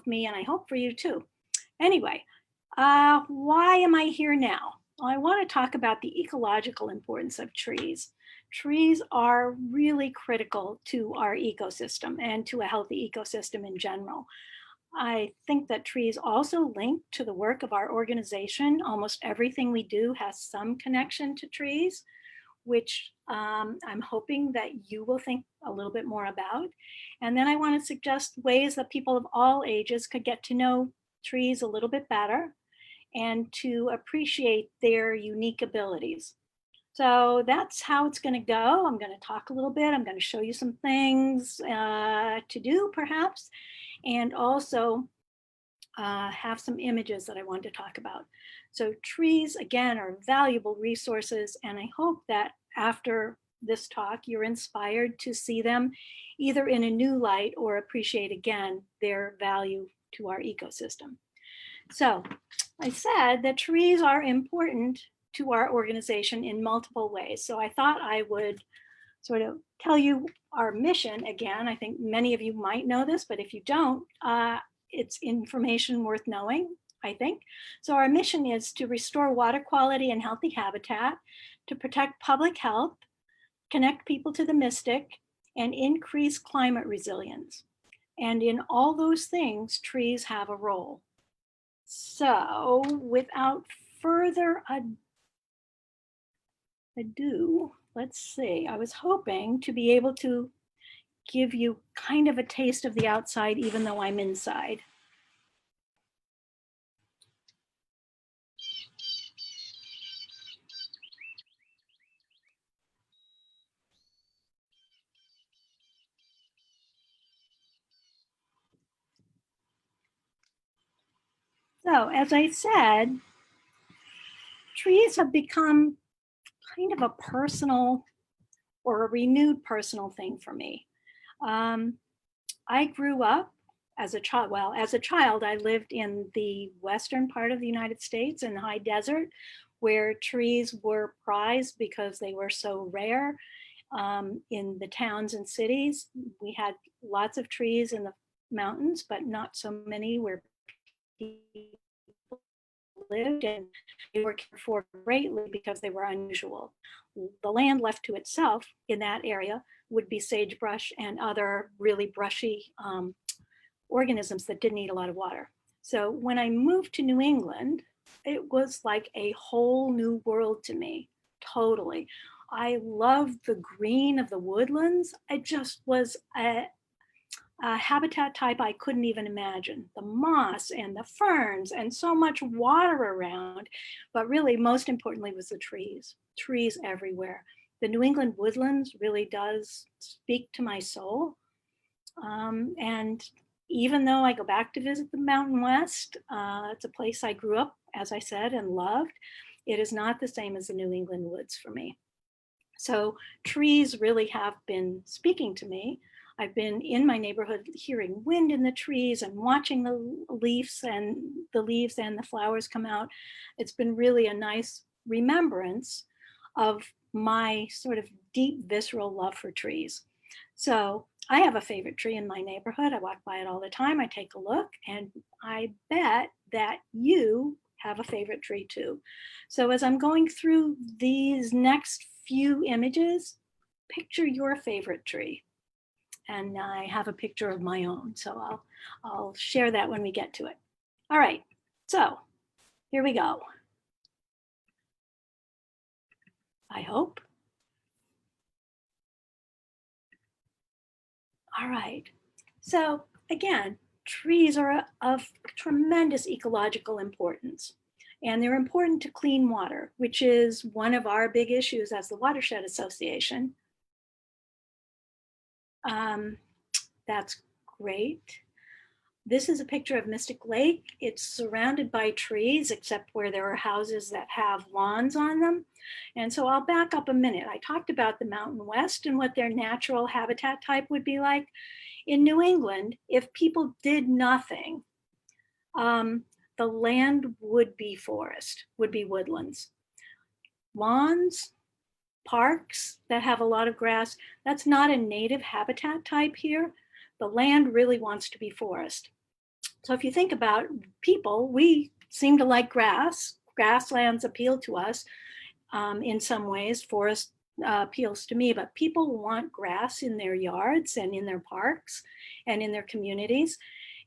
me, and I hope for you too. Anyway, why am I here now? Well, I want to talk about the ecological importance of trees. Trees are really critical to our ecosystem and to a healthy ecosystem in general. I think that trees also link to the work of our organization. Almost everything we do has some connection to trees, which I'm hoping that you will think a little bit more about. And then I want to suggest ways that people of all ages could get to know trees a little bit better and to appreciate their unique abilities. So that's how it's going to go. I'm going to talk a little bit. I'm going to show you some things to do, perhaps, and also have some images that I want to talk about. So trees, again, are valuable resources, and I hope that after this talk, you're inspired to see them either in a new light or appreciate again their value to our ecosystem. So I said that trees are important to our organization in multiple ways. So I thought I would sort of tell you our mission again. I think many of you might know this, but if you don't, it's information worth knowing, I think. So our mission is to restore water quality and healthy habitat, to protect public health, connect people to the mystic, and increase climate resilience. And in all those things, trees have a role. So without further ado, let's see, I was hoping to be able to give you kind of a taste of the outside, even though I'm inside. So as I said, trees have become kind of a personal or a renewed personal thing for me. I grew up as a child. Well, as a child, I lived in the western part of the United States in the high desert, where trees were prized because they were so rare. In the towns and cities, we had lots of trees in the mountains, but not so many where people lived, and they were cared for greatly because they were unusual. The land left to itself in that area would be sagebrush and other really brushy organisms that didn't need a lot of water. So when I moved to New England, it was like a whole new world to me, totally. I loved the green of the woodlands. It just was a habitat type I couldn't even imagine. The moss and the ferns and so much water around, but really most importantly was the trees everywhere. The New England woodlands really does speak to my soul. And even though I go back to visit the Mountain West, it's a place I grew up, as I said, and loved, it is not the same as the New England woods for me. So trees really have been speaking to me. I've been in my neighborhood hearing wind in the trees and watching the leaves and the flowers come out. It's been really a nice remembrance of my sort of deep visceral love for trees. So I have a favorite tree in my neighborhood. I walk by it all the time. I take a look, and I bet that you have a favorite tree too. So as I'm going through these next few images, picture your favorite tree. And I have a picture of my own, so I'll share that when we get to it. All right, so here we go. I hope. All right, so again, trees are of tremendous ecological importance, and they're important to clean water, which is one of our big issues as the Watershed Association. That's great. This is a picture of Mystic Lake. It's surrounded by trees, except where there are houses that have lawns on them. And so I'll back up a minute. I talked about the Mountain West and what their natural habitat type would be like. In New England, if people did nothing, the land would be forest, would be woodlands. Lawns, parks that have a lot of grass, that's not a native habitat type here. The land really wants to be forest. So if you think about people, we seem to like grass. Grasslands appeal to us in some ways. Forest appeals to me, but people want grass in their yards and in their parks and in their communities.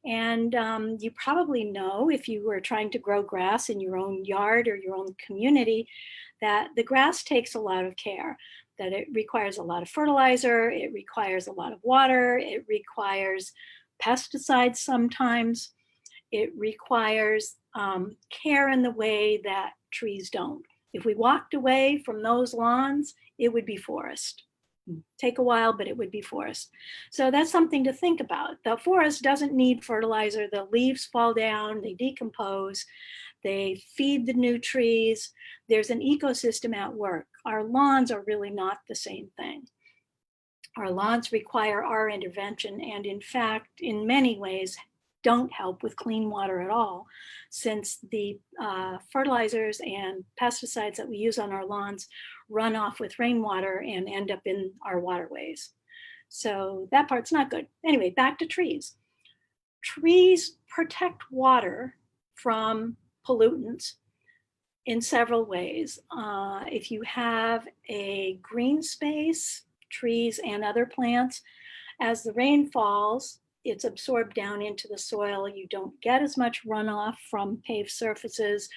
And you probably know, if you were trying to grow grass in your own yard or your own community, that the grass takes a lot of care, that it requires a lot of fertilizer, it requires a lot of water, it requires pesticides sometimes, it requires care in the way that trees don't. If we walked away from those lawns, it would be forest. Take a while, but it would be forest. So that's something to think about. The forest doesn't need fertilizer. The leaves fall down, they decompose, they feed the new trees. There's an ecosystem at work. Our lawns are really not the same thing. Our lawns require our intervention, and in fact, in many ways, don't help with clean water at all, since the fertilizers and pesticides that we use on our lawns run off with rainwater and end up in our waterways. So that part's not good. Anyway, back to trees. Trees protect water from pollutants in several ways. If you have a green space, trees and other plants, as the rain falls, it's absorbed down into the soil. You don't get as much runoff from paved surfaces.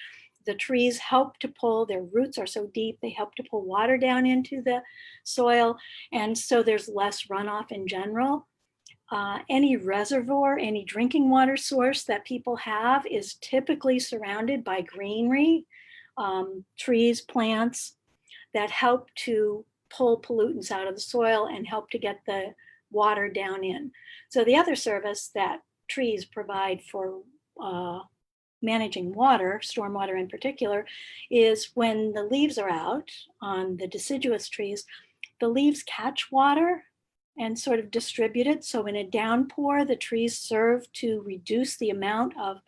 The trees help to pull, their roots are so deep, they help to pull water down into the soil. And so there's less runoff in general. Any reservoir, any drinking water source that people have is typically surrounded by greenery, trees, plants that help to pull pollutants out of the soil and help to get the water down in. So the other service that trees provide for managing water, stormwater in particular, is when the leaves are out on the deciduous trees, the leaves catch water and sort of distribute it. So in a downpour, the trees serve to reduce the amount of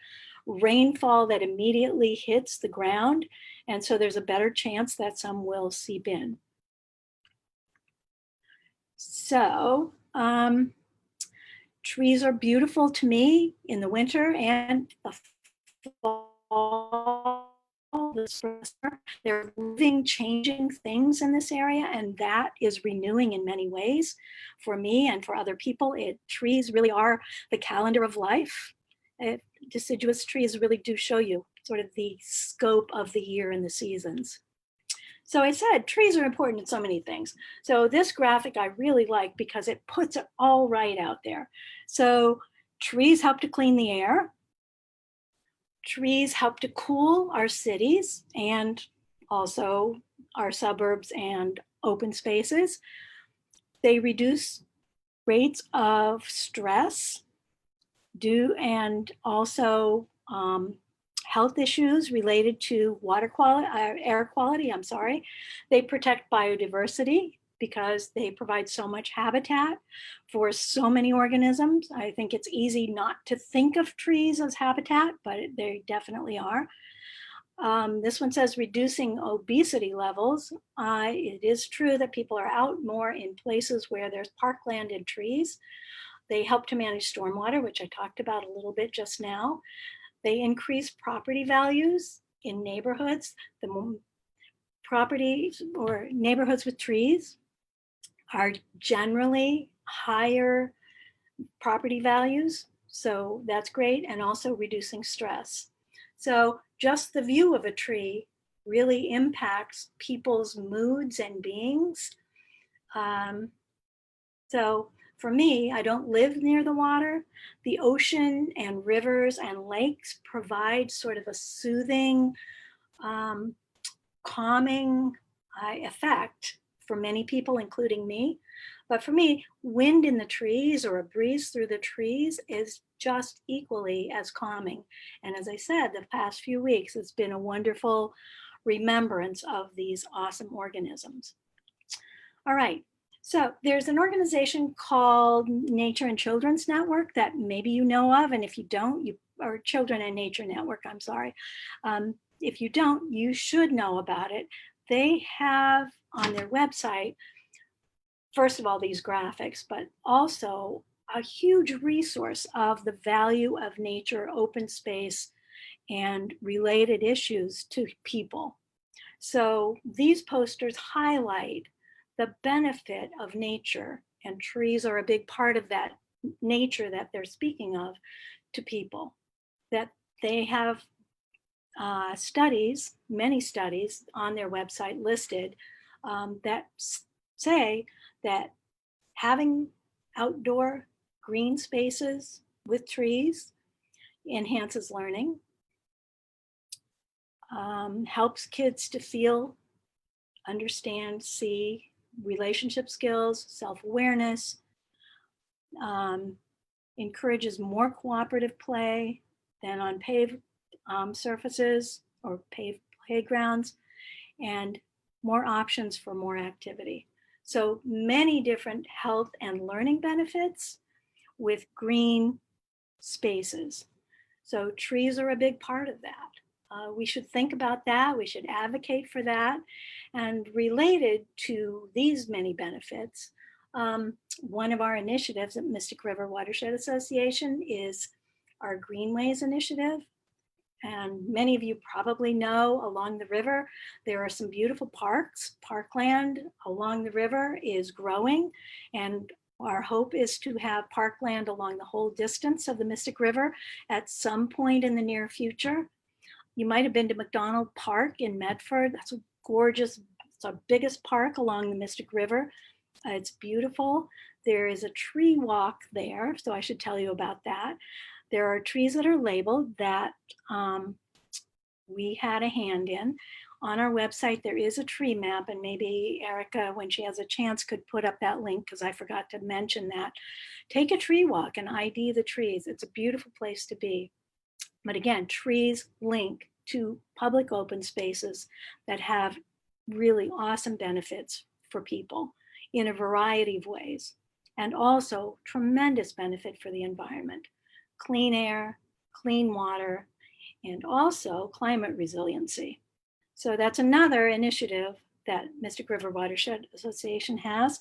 rainfall that immediately hits the ground. And so there's a better chance that some will seep in. So trees are beautiful to me in the winter and the fall. They're living, changing things in this area, and that is renewing in many ways for me and for other people. Trees really are the calendar of life. Deciduous trees really do show you sort of the scope of the year and the seasons. So I said trees are important in so many things. So this graphic I really like because it puts it all right out there. So trees help to clean the air. Trees help to cool our cities and also our suburbs and open spaces. They reduce rates of stress and also health issues related to water quality, air quality, I'm sorry. They protect biodiversity because they provide so much habitat for so many organisms. I think it's easy not to think of trees as habitat, but they definitely are. This one says reducing obesity levels. It is true that people are out more in places where there's parkland and trees. They help to manage stormwater, which I talked about a little bit just now. They increase property values in neighborhoods. The properties or neighborhoods with trees are generally higher property values. So that's great. And also reducing stress. So just the view of a tree really impacts people's moods and beings. So for me, I don't live near the water. The ocean and rivers and lakes provide sort of a soothing, calming effect for many people, including me. But for me, wind in the trees or a breeze through the trees is just equally as calming. And as I said, the past few weeks, it's been a wonderful remembrance of these awesome organisms. All right. So there's an organization called Nature and Children's Network that maybe you know of, and if you don't, or Children and Nature Network, I'm sorry. If you don't, you should know about it. They have on their website, first of all, these graphics, but also a huge resource of the value of nature, open space, and related issues to people. So these posters highlight the benefit of nature, and trees are a big part of that nature that they're speaking of to people. That they have studies, many studies on their website listed that say that having outdoor green spaces with trees enhances learning, helps kids to feel, understand, see relationship skills, self-awareness, um, encourages more cooperative play than on paved surfaces or paved playgrounds, and more options for more activity. So many different health and learning benefits with green spaces. So trees are a big part of that. We should think about that. We should advocate for that. And related to these many benefits, one of our initiatives at Mystic River Watershed Association is our Greenways initiative. And many of you probably know along the river, there are some beautiful parks. Parkland along the river is growing, and our hope is to have parkland along the whole distance of the Mystic River at some point in the near future. You might have been to Mcdonald Park in Medford. That's a gorgeous, it's our biggest park along the Mystic River. It's beautiful. There is a tree walk there, so I should tell you about that. There are trees that are labeled that we had a hand in. On our website, there is a tree map, and maybe Erica, when she has a chance, could put up that link because I forgot to mention that. Take a tree walk and ID the trees. It's a beautiful place to be. But again, trees link to public open spaces that have really awesome benefits for people in a variety of ways, and also tremendous benefit for the environment. Clean air, clean water, and also climate resiliency. So that's another initiative that Mystic River Watershed Association has.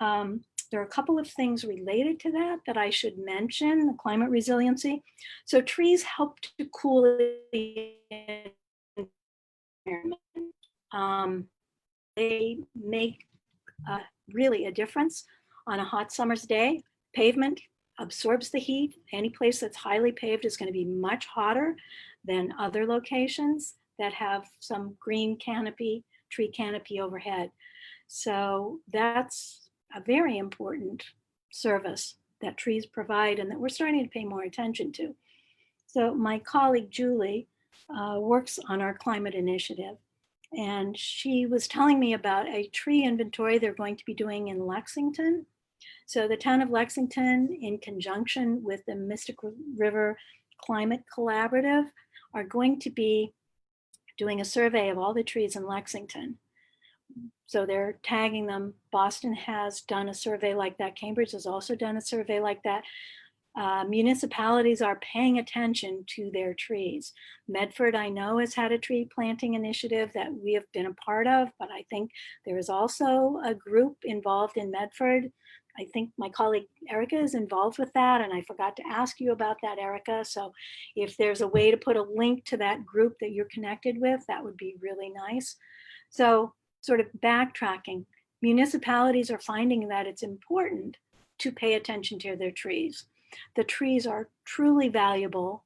There are a couple of things related to that that I should mention, the climate resiliency. So trees help to cool the environment. They make really a difference on a hot summer's day. Pavement absorbs the heat. Any place that's highly paved is going to be much hotter than other locations that have some green canopy, tree canopy overhead. So that's a very important service that trees provide and that we're starting to pay more attention to. So my colleague Julie works on our climate initiative, and she was telling me about a tree inventory they're going to be doing in Lexington. So the town of Lexington, in conjunction with the Mystic River Climate Collaborative, are going to be doing a survey of all the trees in Lexington. So they're tagging them. Boston has done a survey like that. Cambridge has also done a survey like that. Municipalities are paying attention to their trees. Medford, I know, has had a tree planting initiative that we have been a part of, but I think there is also a group involved in Medford. I think my colleague Erica is involved with that, and I forgot to ask you about that, Erica. So if there's a way to put a link to that group that you're connected with, that would be really nice. So sort of backtracking, municipalities are finding that it's important to pay attention to their trees. The trees are truly valuable,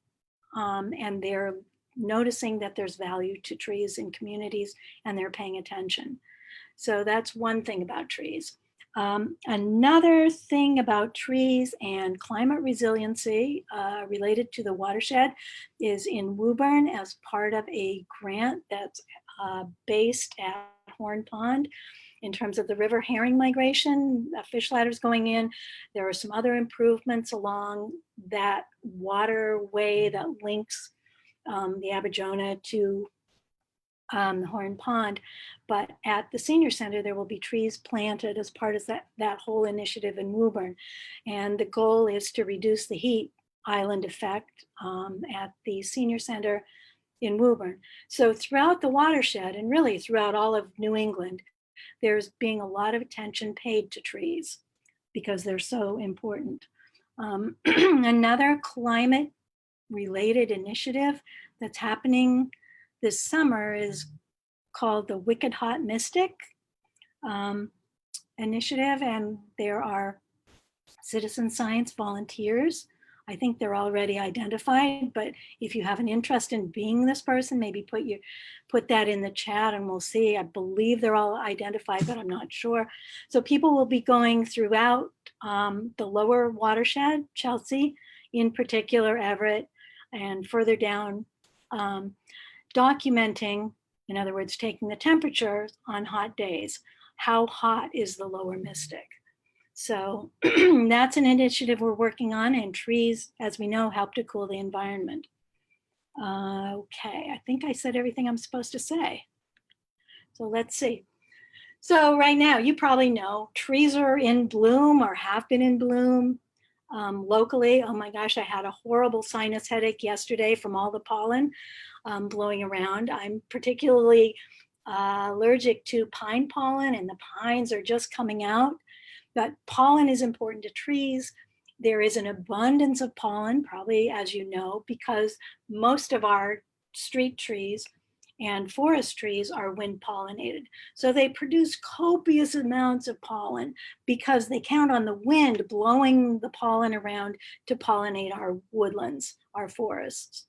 and they're noticing that there's value to trees in communities, and they're paying attention. So that's one thing about trees. Another thing about trees and climate resiliency related to the watershed is in Woburn, as part of a grant that's based at Horn Pond. In terms of the river herring migration, fish ladders going in, there are some other improvements along that waterway that links the Abidjona to the Horn Pond. But at the senior center, there will be trees planted as part of that whole initiative in Woburn. And the goal is to reduce the heat island effect at the senior center in Woburn. So throughout the watershed, and really throughout all of New England, there's being a lot of attention paid to trees because they're so important. Another climate-related initiative that's happening this summer is called the Wicked Hot Mystic initiative, and there are citizen science volunteers. I think they're already identified, but if you have an interest in being this person, maybe put that in the chat and we'll see. I believe they're all identified, but I'm not sure. So people will be going throughout the lower watershed, Chelsea in particular, Everett, and further down, documenting, in other words, taking the temperature on hot days. How hot is the lower Mystic? So that's an initiative we're working on, and trees, as we know, help to cool the environment. Okay, I think I said everything I'm supposed to say. So let's see. So right now, you probably know trees are in bloom or have been in bloom locally. Oh my gosh, I had a horrible sinus headache yesterday from all the pollen blowing around. I'm particularly allergic to pine pollen, and the pines are just coming out. But pollen is important to trees. There is an abundance of pollen, probably as you know, because most of our street trees and forest trees are wind pollinated. So they produce copious amounts of pollen because they count on the wind blowing the pollen around to pollinate our woodlands, our forests,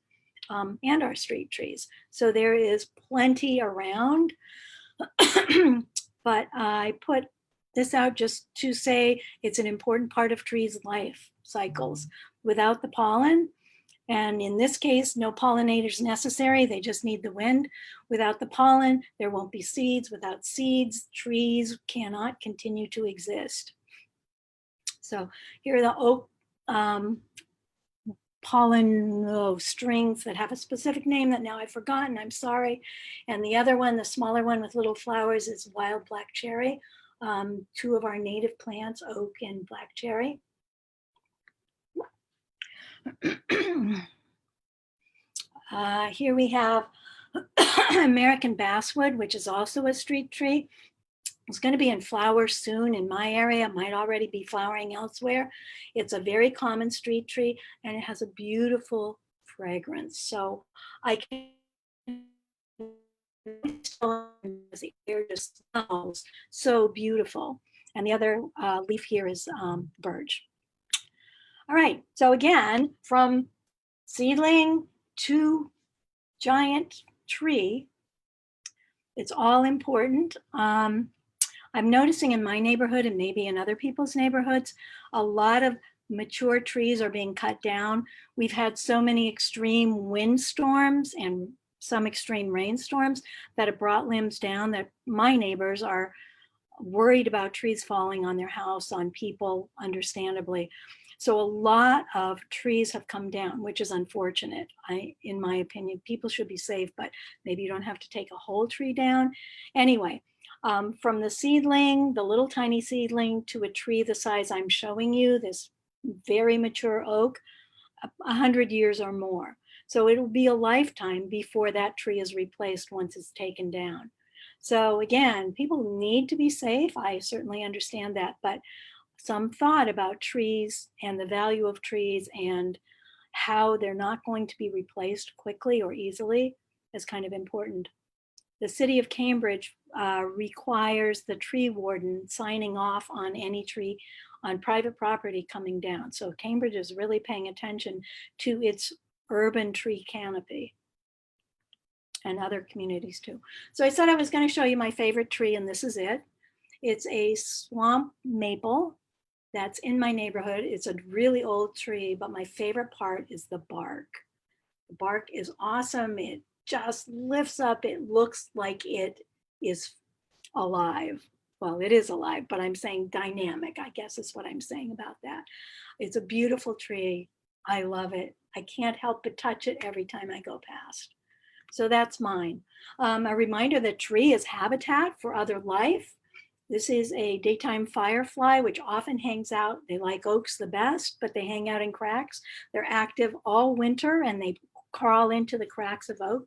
and our street trees. So there is plenty around. But I put this out just to say it's an important part of trees' life cycles. Without the pollen, and in this case, no pollinators necessary, they just need the wind. Without the pollen, there won't be seeds. Without seeds, trees cannot continue to exist. So here are the oak pollen strings that have a specific name that now I've forgotten, I'm sorry. And the other one, the smaller one with little flowers, is wild black cherry. Two of our native plants, oak and black cherry. Here we have American basswood, which is also a street tree. It's going to be in flower soon in my area. It might already be flowering elsewhere. It's a very common street tree, and it has a beautiful fragrance. So I can the air just smells so beautiful. And the other leaf here is birch. All right, so again, from seedling to giant tree, it's all important. I'm noticing in my neighborhood and maybe in other people's neighborhoods, a lot of mature trees are being cut down. We've had so many extreme windstorms and some extreme rainstorms that have brought limbs down that my neighbors are worried about trees falling on their house, on people, understandably. So a lot of trees have come down, which is unfortunate. In my opinion, people should be safe, but maybe you don't have to take a whole tree down. Anyway, from the seedling, the little tiny seedling, to a tree the size I'm showing you, this very mature oak, 100 years or more. So it'll be a lifetime before that tree is replaced once it's taken down. So again, people need to be safe. I certainly understand that, but some thought about trees and the value of trees and how they're not going to be replaced quickly or easily is kind of important. The city of Cambridge requires the tree warden signing off on any tree on private property coming down. So Cambridge is really paying attention to its urban tree canopy, and other communities too. So I said I was going to show you my favorite tree, and this is it. It's a swamp maple that's in my neighborhood. It's a really old tree, but my favorite part is the bark. The bark is awesome. It just lifts up. It looks like it is alive. Well, it is alive, but I'm saying dynamic, I guess is what I'm saying about that. It's a beautiful tree. I love it. I can't help but touch it every time I go past. So that's mine. A reminder that tree is habitat for other life. This is a daytime firefly, which often hangs out. They like oaks the best, but they hang out in cracks. They're active all winter, and they crawl into the cracks of oak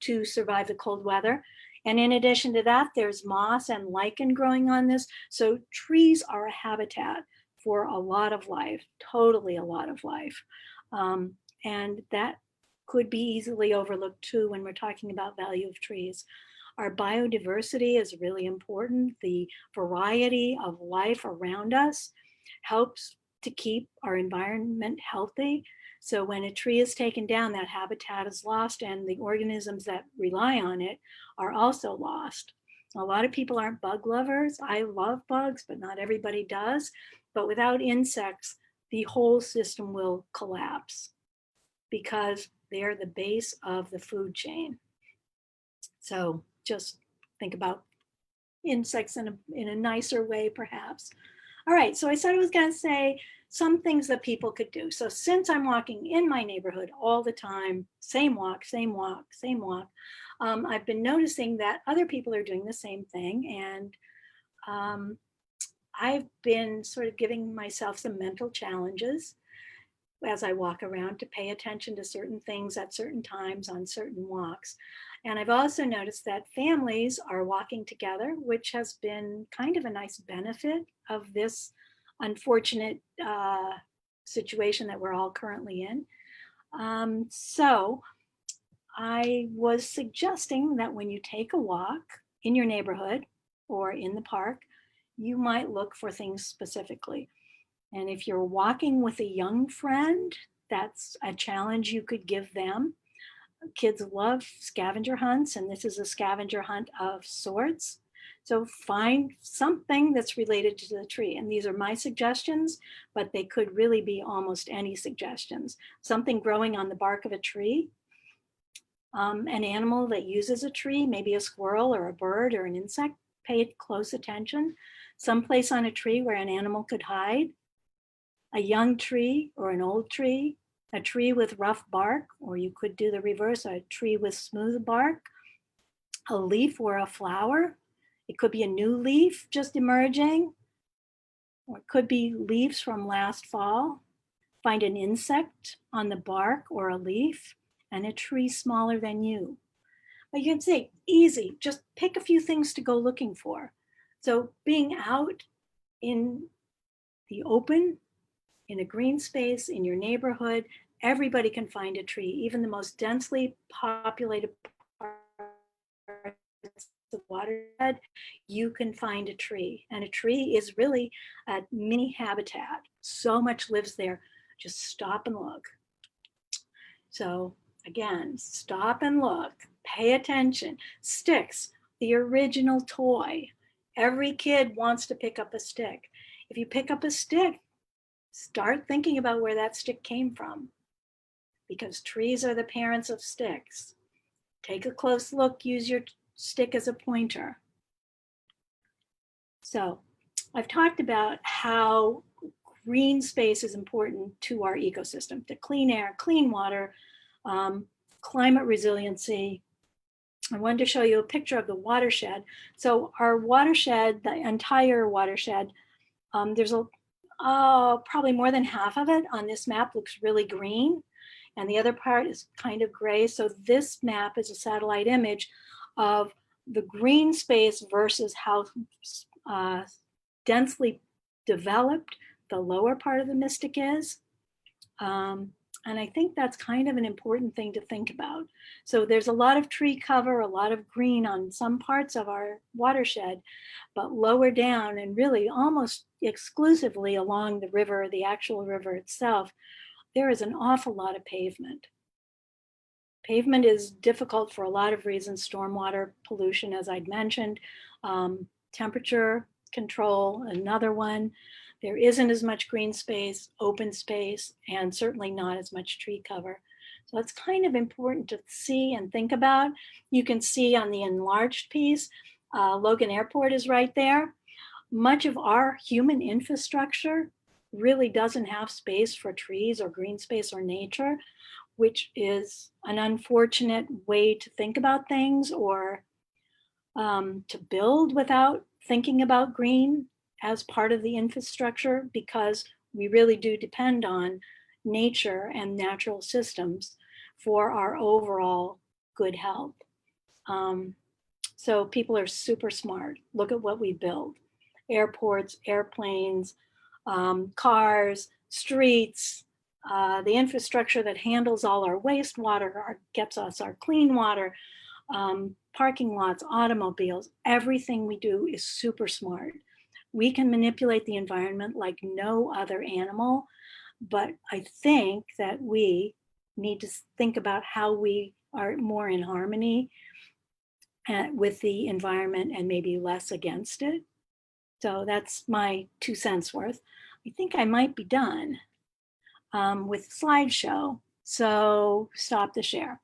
to survive the cold weather. And in addition to that, there's moss and lichen growing on this. So trees are a habitat for a lot of life, totally a lot of life. And that could be easily overlooked too when we're talking about value of trees. Our biodiversity is really important. The variety of life around us helps to keep our environment healthy. So when a tree is taken down, that habitat is lost, and the organisms that rely on it are also lost. A lot of people aren't bug lovers. I love bugs, but not everybody does. But without insects, the whole system will collapse because they're the base of the food chain. So just think about insects in a nicer way, perhaps. All right, so I said I was going to say some things that people could do. So since I'm walking in my neighborhood all the time, same walk, same walk, same walk, I've been noticing that other people are doing the same thing. And I've been sort of giving myself some mental challenges as I walk around to pay attention to certain things at certain times on certain walks. And I've also noticed that families are walking together, which has been kind of a nice benefit of this unfortunate situation that we're all currently in. So I was suggesting that when you take a walk in your neighborhood or in the park, you might look for things specifically. And if you're walking with a young friend, that's a challenge you could give them. Kids love scavenger hunts, and this is a scavenger hunt of sorts. So find something that's related to the tree. And these are my suggestions, but they could really be almost any suggestions. Something growing on the bark of a tree, an animal that uses a tree, maybe a squirrel or a bird or an insect, pay close attention. Someplace on a tree where an animal could hide. A young tree or an old tree, a tree with rough bark, or you could do the reverse, a tree with smooth bark, a leaf or a flower. It could be a new leaf just emerging, or it could be leaves from last fall. Find an insect on the bark or a leaf, and a tree smaller than you. But you can say, easy, just pick a few things to go looking for. So being out in the open, in a green space, in your neighborhood, everybody can find a tree, even the most densely populated parts of watershed, you can find a tree. And a tree is really a mini habitat. So much lives there. Just stop and look. So again, stop and look, pay attention. Sticks, the original toy. Every kid wants to pick up a stick. If you pick up a stick, start thinking about where that stick came from, because trees are the parents of sticks. Take a close look, use your stick as a pointer. So I've talked about how green space is important to our ecosystem, to clean air, clean water, climate resiliency. I wanted to show you a picture of the watershed. So our watershed, the entire watershed, there's probably more than half of it on this map looks really green, and the other part is kind of gray. So this map is a satellite image of the green space versus how densely developed the lower part of the Mystic is. And I think that's kind of an important thing to think about. So there's a lot of tree cover, a lot of green on some parts of our watershed, but lower down and really almost exclusively along the river, the actual river itself, there is an awful lot of pavement. Pavement is difficult for a lot of reasons: stormwater pollution, as I'd mentioned, temperature control, another one. There isn't as much green space, open space, and certainly not as much tree cover. So it's kind of important to see and think about. You can see on the enlarged piece, Logan Airport is right there. Much of our human infrastructure really doesn't have space for trees or green space or nature, which is an unfortunate way to think about things, or to build without thinking about green as part of the infrastructure, because we really do depend on nature and natural systems for our overall good health. So people are super smart. Look at what we build: airports, airplanes, cars, streets, the infrastructure that handles all our wastewater, gets us our clean water, parking lots, automobiles, everything we do is super smart. We can manipulate the environment like no other animal, but I think that we need to think about how we are more in harmony with the environment and maybe less against it. So that's my 2 cents worth. I think I might be done with slideshow. So stop the share.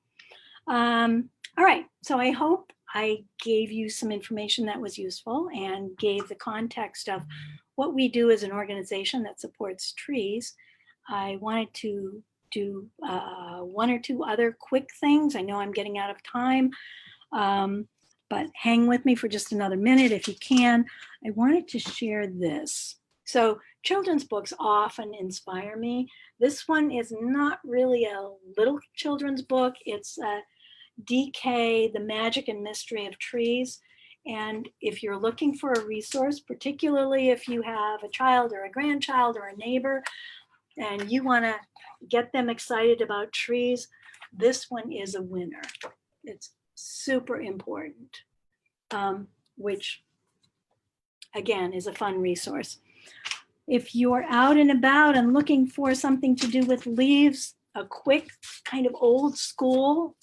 All right, so I hope I gave you some information that was useful and gave the context of what we do as an organization that supports trees. I wanted to do 1 or 2 other quick things. I know I'm getting out of time, but hang with me for just another minute if you can. I wanted to share this. So children's books often inspire me. This one is not really a little children's book. It's DK, The Magic and Mystery of Trees. And if you're looking for a resource, particularly if you have a child or a grandchild or a neighbor, and you want to get them excited about trees, this one is a winner. It's super important, which again is a fun resource. If you're out and about and looking for something to do with leaves, a quick kind of old school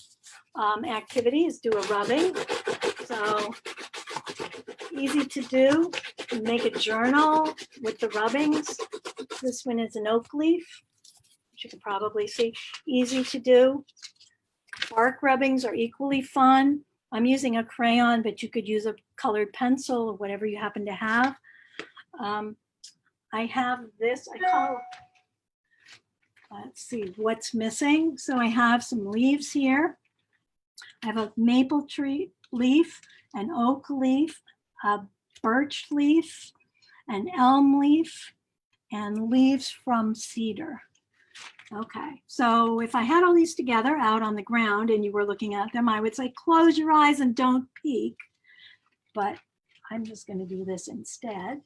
activity is do a rubbing. So easy to do. Make a journal with the rubbings. This one is an oak leaf, which you can probably see. Easy to do. Bark rubbings are equally fun. I'm using a crayon, but you could use a colored pencil or whatever you happen to have. I have this, I call, let's see, what's missing. So I have some leaves here. I have a maple tree leaf, an oak leaf, a birch leaf, an elm leaf, and leaves from cedar. Okay, so if I had all these together out on the ground and you were looking at them, I would say close your eyes and don't peek, but I'm just going to do this instead.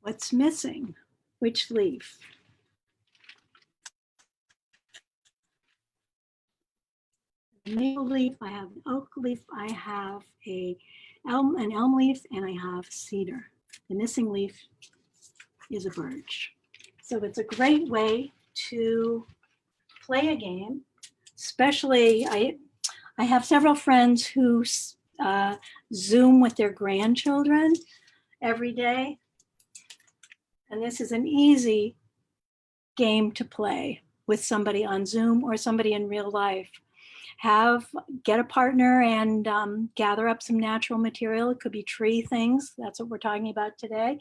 What's missing? Which leaf? Maple leaf, I have an oak leaf, I have an elm leaf, and I have cedar. The missing leaf is a birch. So it's a great way to play a game, especially I have several friends who Zoom with their grandchildren every day. And this is an easy game to play with somebody on Zoom or somebody in real life. Get a partner and gather up some natural material. It could be tree things. That's what we're talking about today.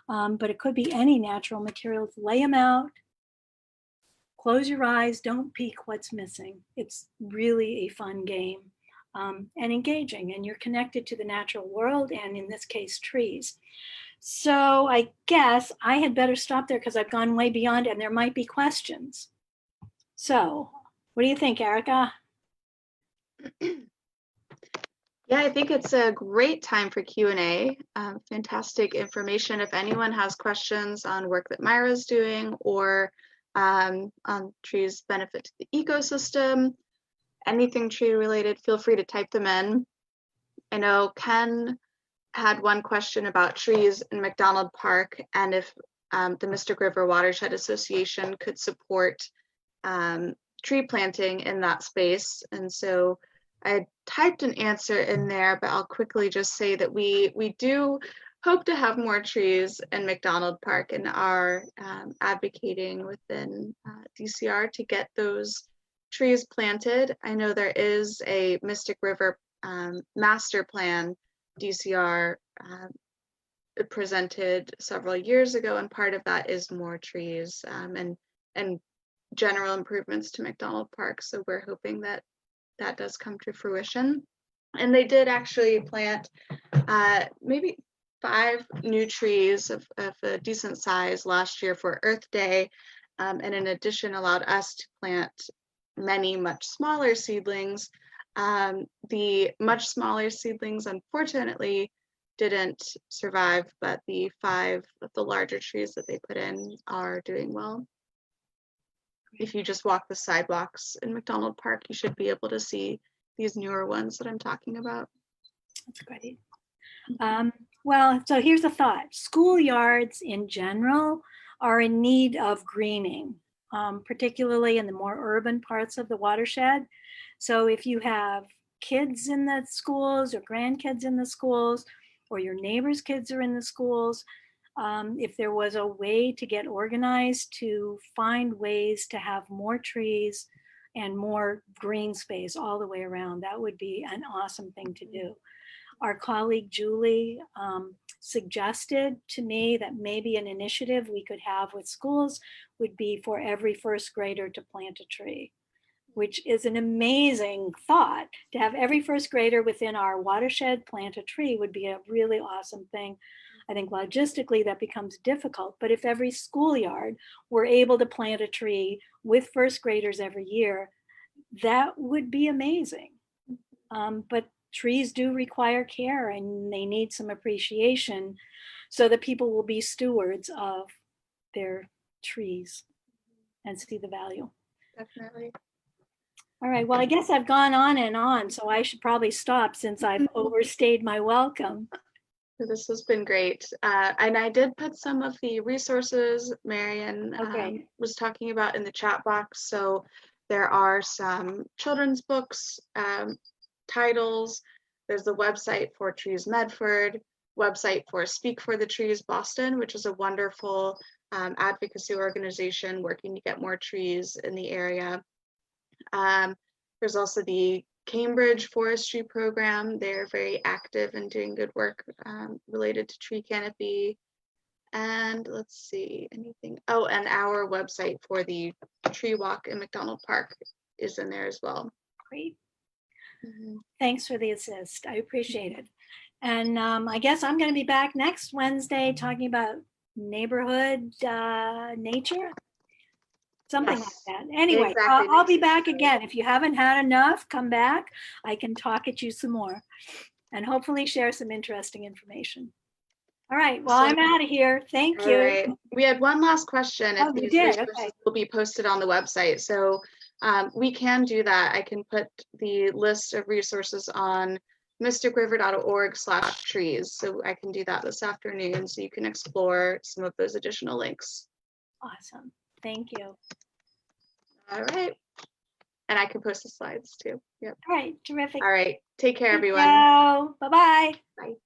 But it could be any natural materials. Lay them out. Close your eyes. Don't peek what's missing. It's really a fun game and engaging. And you're connected to the natural world and in this case, trees. So I guess I had better stop there because I've gone way beyond and there might be questions. So what do you think, Erica? Yeah, I think it's a great time for Q&A. Fantastic information. If anyone has questions on work that Myra's doing or on trees' benefit to the ecosystem, anything tree related, feel free to type them in. I know Ken had one question about trees in Mcdonald Park and if the Mystic River Watershed Association could support tree planting in that space. And so I typed an answer in there, but I'll quickly just say that we do hope to have more trees in Mcdonald Park and are advocating within DCR to get those trees planted. I know there is a Mystic River master plan DCR presented several years ago, and part of that is more trees and general improvements to Mcdonald Park. So we're hoping that that does come to fruition. And they did actually plant maybe 5 new trees of a decent size last year for Earth Day, and in addition allowed us to plant many much smaller seedlings The much smaller seedlings, unfortunately, didn't survive, but the 5 of the larger trees that they put in are doing well. If you just walk the sidewalks in Mcdonald Park, you should be able to see these newer ones that I'm talking about. That's great. Well, so here's a thought. Schoolyards in general are in need of greening, particularly in the more urban parts of the watershed. So if you have kids in the schools or grandkids in the schools, or your neighbors' kids are in the schools, if there was a way to get organized to find ways to have more trees and more green space all the way around, that would be an awesome thing to do. Our colleague Julie suggested to me that maybe an initiative we could have with schools would be for every first grader to plant a tree, which is an amazing thought. To have every first grader within our watershed plant a tree would be a really awesome thing. I think logistically that becomes difficult, but if every schoolyard were able to plant a tree with first graders every year, that would be amazing. But trees do require care and they need some appreciation so that people will be stewards of their trees and see the value. Definitely. All right, well, I guess I've gone on and on, so I should probably stop since I've overstayed my welcome. This has been great. And I did put some of the resources Marion was talking about in the chat box. So there are some children's books, titles. There's the website for Trees Medford, website for Speak for the Trees Boston, which is a wonderful advocacy organization working to get more trees in the area. There's also the Cambridge Forestry Program. They're very active and doing good work related to tree canopy. And let's see, anything. Oh, and our website for the tree walk in Mcdonald Park is in there as well. Great. Thanks for the assist. I appreciate it. And I guess I'm going to be back next Wednesday talking about neighborhood nature. Something like that. Anyway, exactly. I'll be back again. If you haven't had enough, come back. I can talk at you some more and hopefully share some interesting information. All right, well, I'm out of here. Thank you. Right. We had one last question. Oh, you did? Okay. Will be posted on the website. So we can do that. I can put the list of resources on mysticriver.org/trees. So I can do that this afternoon so you can explore some of those additional links. Awesome. Thank you. All right. And I can post the slides too. Yep. All right. Terrific. All right. Take care, everyone. Bye-bye. Bye.